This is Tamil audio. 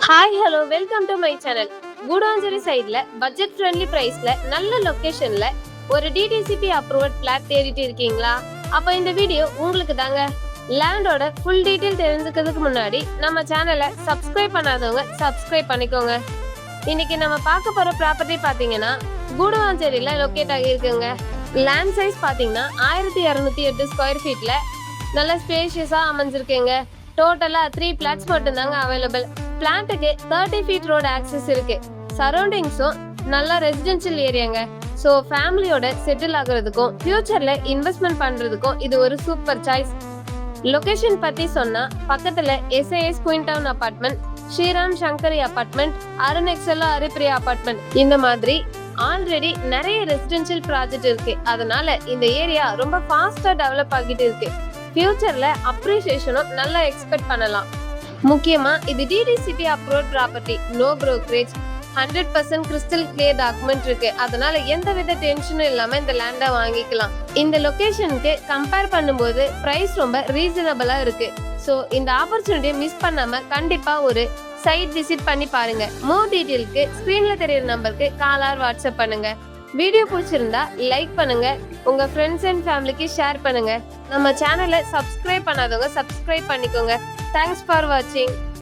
Hi hello welcome to my channel. Koodancheri சைடுல பட்ஜெட் ஃப்ரெண்ட்லி பிரைஸ்ல நல்ல லொகேஷன்ல ஒரு டிடிசிபி அப்ரூவ்ட் பிளாட் தேடிட்டு இருக்கீங்களா? அப்ப இந்த வீடியோ உங்களுக்கு தாங்க. லேண்டோட ஃபுல் டீடைல் தெரிஞ்சுக்கிறதுக்கு முன்னாடி நம்ம சேனலை சப்ஸ்கிரைப் பண்ணாதவங்க சப்ஸ்கிரைப் பண்ணிக்கோங்க. இன்னைக்கு நம்ம பார்க்க போற ப்ராப்பர்ட்டி பாத்தீங்கன்னா கூடுவாஞ்சேரியில லொகேட் ஆகியிருக்குங்க. லேண்ட் சைஸ் பாத்தீங்கன்னா 1208 ஸ்கொயர் ஃபீட்ல நல்ல ஸ்பேஷியஸா அமைஞ்சிருக்குங்க. டோட்டலா 3 பிளாட்ஸ் மட்டும்தாங்க அவைலபிள். பிளாட்டுக்கு 30 ஃபீட் ரோடு ஆக்சஸ் இருக்கு. சரௌண்டிங்ஸும் நல்ல ரெசிடென்ஷியல் ஏரியாங்க. ஸோ ஃபேமிலியோட செட்டில் ஆகுறதுக்கும் ஃபியூச்சர்ல இன்வெஸ்ட்மெண்ட் பண்றதுக்கும் இது ஒரு சூப்பர் சாய்ஸ். லொகேஷன் பத்தி சொன்னா பக்கத்துல SIS queen town apartment, Sriram Sankari apartment, Arun எக்ஸலா அரிப்பிரியா அபார்ட்மெண்ட் இந்த மாதிரி ஆல்ரெடி நிறைய ரெசிடென்ஷியல் ப்ராஜெக்ட் இருக்கு. அதனால இந்த ஏரியா ரொம்ப ஃபாஸ்டா டெவலப் ஆகிட்டு இருக்கு. ஃபியூச்சர்ல அப்ரிசியேஷனும் நல்லா எக்ஸ்பெக்ட் பண்ணலாம். முக்கியமா இது DTCP approved property, no brokerage, 100% crystal clear document இருக்கு. அதனால எந்தவித டென்ஷனும் இல்லாம இந்த லேண்டை வாங்கிக்கலாம். இந்த லொகேஷனுக்கு கம்பேர் பண்ணும்போது பிரைஸ் ரொம்ப ரீசனபிளா இருக்கு. ஸோ இந்த ஆப்பர்ச்சுனிட்டியை மிஸ் பண்ணாம கண்டிப்பா ஒரு சைட் விசிட் பண்ணி பாருங்க. மோர் டீடைலுக்கு ஸ்கிரீன்ல தெரியுற நம்பருக்கு கால் ஆர் வாட்ஸ்அப் பண்ணுங்க. வீடியோ பிடிச்சிருந்தா லைக் பண்ணுங்க, உங்க ஃப்ரெண்ட்ஸ் அண்ட் ஃபேமிலிக்கு ஷேர் பண்ணுங்க. நம்ம சேனலை சப்ஸ்கிரைப் பண்ணாதவங்க சப்ஸ்கிரைப் பண்ணிக்கோங்க. தேங்க்ஸ் ஃபார் வாட்சிங்.